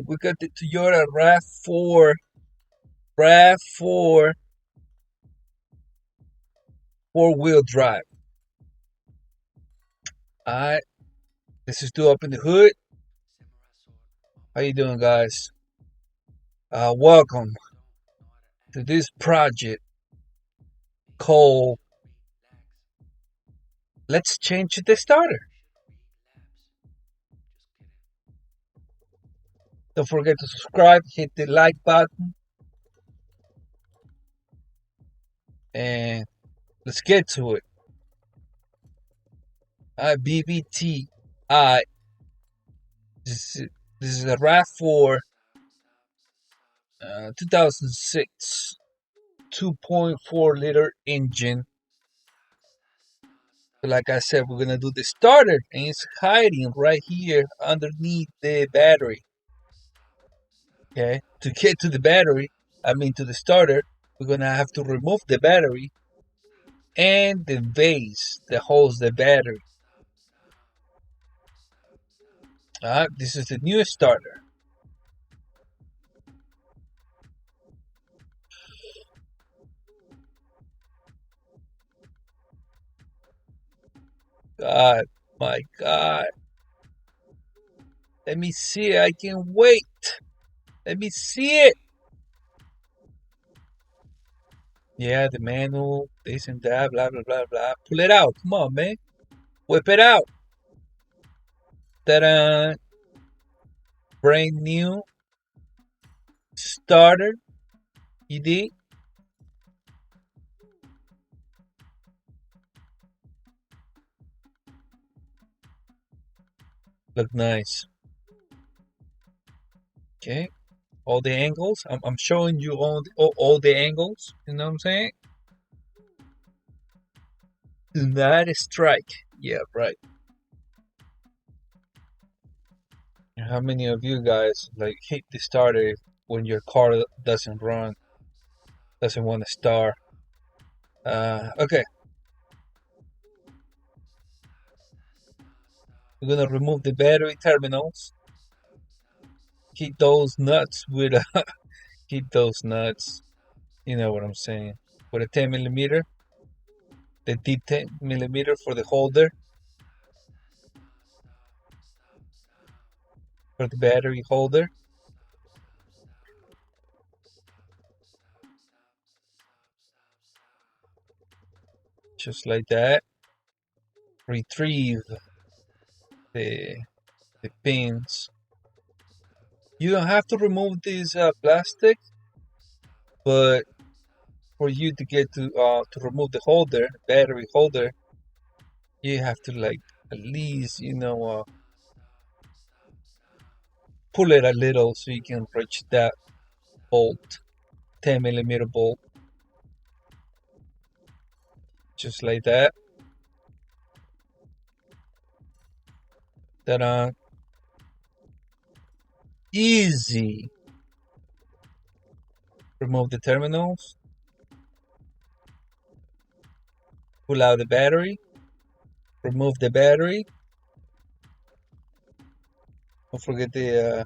we got the Toyota RAV4 four-wheel drive. Alright, this is to open the hood. How you doing, guys? Welcome to this project called Let's Change the Starter. Don't forget to subscribe, hit the like button, and let's get to it. BBTI. This is a RAV4 2006 2.4 liter engine. Like I said, we're gonna do the starter, and it's hiding right here underneath the battery. Okay, to get to the battery, to the starter, we're gonna have to remove the battery and the base that holds the battery. This is the new starter. God, my God. Let me see it. I can't wait. Let me see it. Yeah, the manual, this and that, blah, blah, blah, blah. Pull it out. Come on, man. Whip it out. Ta-da. Brand new starter. You did? Look nice. Okay. All the angles. I'm showing you all the angles. You know what I'm saying? Do not strike. Yeah, right. How many of you guys like hit the starter when your car doesn't run, doesn't want to start? Okay. We're gonna remove the battery terminals. Hit those nuts with hit those nuts. You know what I'm saying? With a 10 millimeter, the deep 10 millimeter for the holder, for the battery holder. Just like that. Retrieve the pins. You don't have to remove this plastic, but for you to get to remove the holder, battery holder, you have to like at least pull it a little so you can reach that bolt, 10 millimeter bolt, just like that. Ta-da! Easy. Remove the terminals. Pull out the battery. Remove the battery. Don't forget the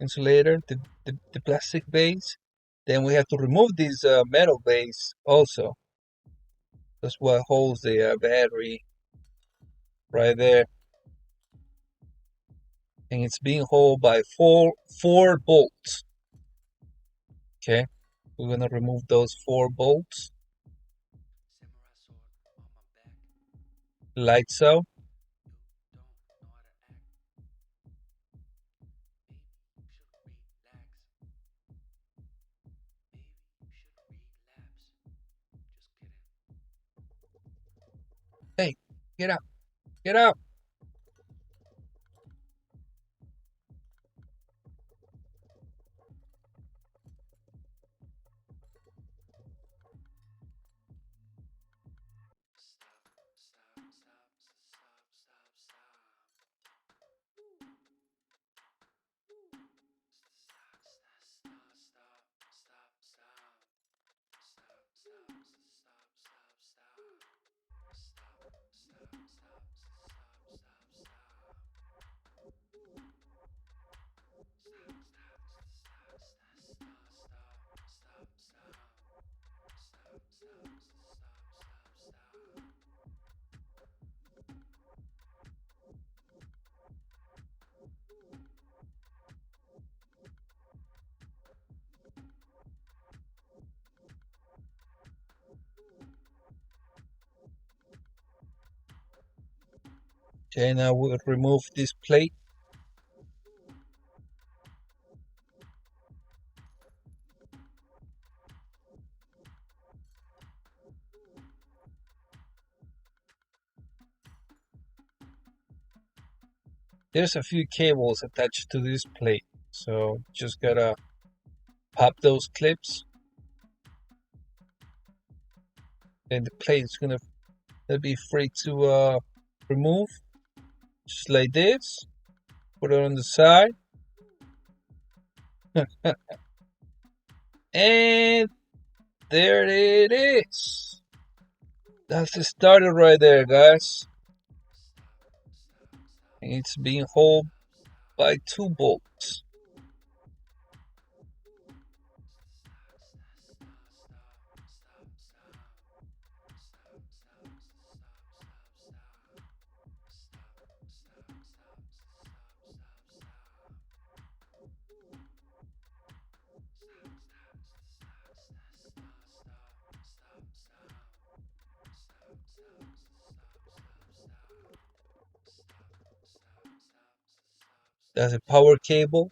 insulator, the plastic base. Then we have to remove this metal base also. That's what holds the battery right there. And it's being held by four bolts. Okay, we're gonna remove those 4 bolts. Like so. Hey, get up, get up. Okay, now we'll remove this plate. There's a few cables attached to this plate, so just gotta pop those clips, and the plate is gonna be free to remove, just like this. Put it on the side, and there it is. That's the starter right there, guys. And it's being held by 2 bolts. That's a power cable.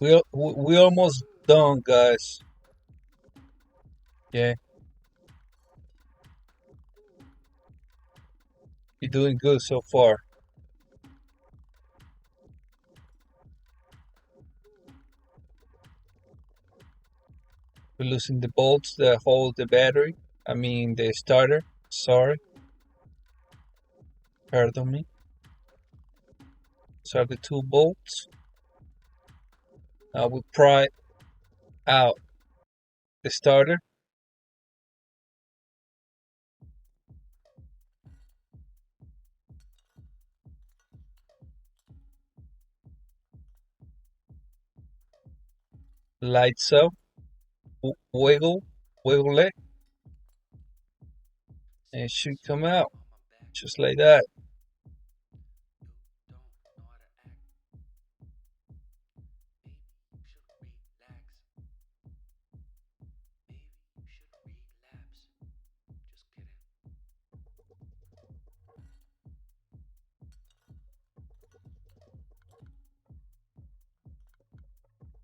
We almost done, guys. Yeah, you're doing good so far. We're losing the bolts that hold the battery. I mean the starter. Sorry, pardon me. These are the 2 bolts. Now we pry out the starter. Lights up. Wiggle, wiggle it, and it should come out just like that.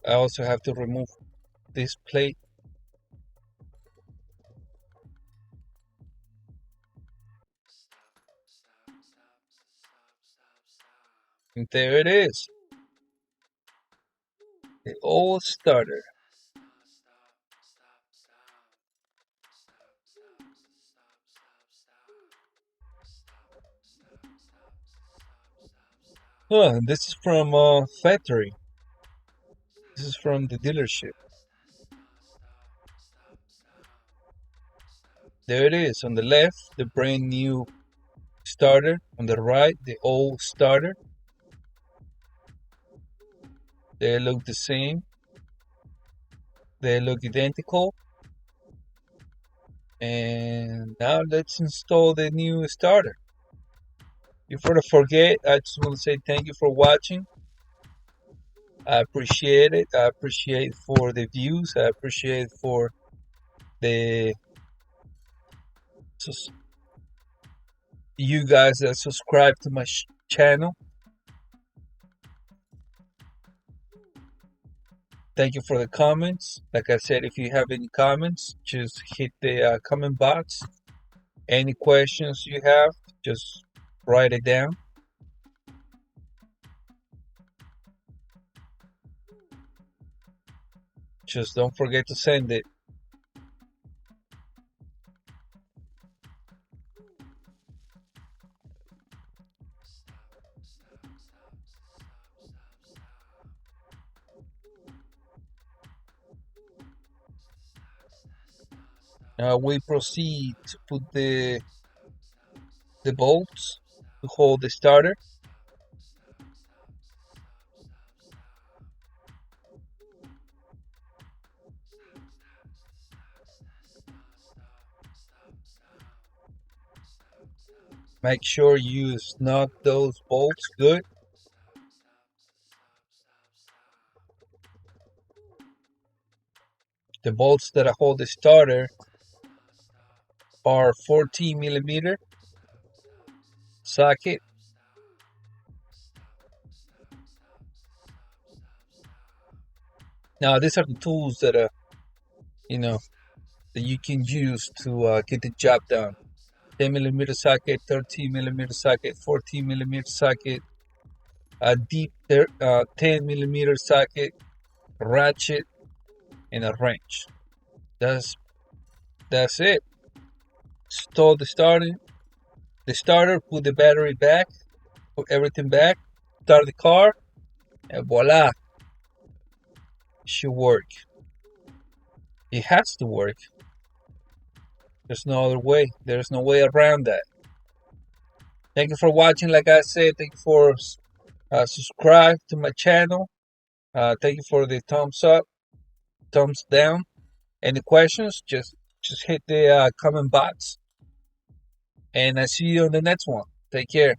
I also have to remove this plate. And there it is. The old starter. Oh, this is from factory. This is from the dealership. There it is. On the left, the brand new starter. On the right, the old starter. They look the same. They look identical. And now let's install the new starter. Before I forget, I just want to say thank you for watching. I appreciate it. I appreciate for the views. I appreciate for the you guys that subscribe to my channel. Thank you for the comments. Like I said, if you have any comments, just hit the comment box. Any questions you have, just write it down. Just don't forget to send it. Now we proceed to put the bolts to hold the starter. Make sure you snug those bolts good. The bolts that hold the starter are 14 millimeter socket. Now these are the tools that you know that you can use to get the job done. 10 millimeter socket, 13 millimeter socket, 14 millimeter socket, a deep 10 millimeter socket, ratchet, and a wrench. That's that's it. Install the starter, put the battery back, put everything back, start the car, and voila, it should work. It has to work. There's no other way. There's no way around that. Thank you for watching. Like I said, thank you for subscribe to my channel. Thank you for the thumbs up, thumbs down. Any questions? Just hit the comment box. And I see you on the next one. Take care.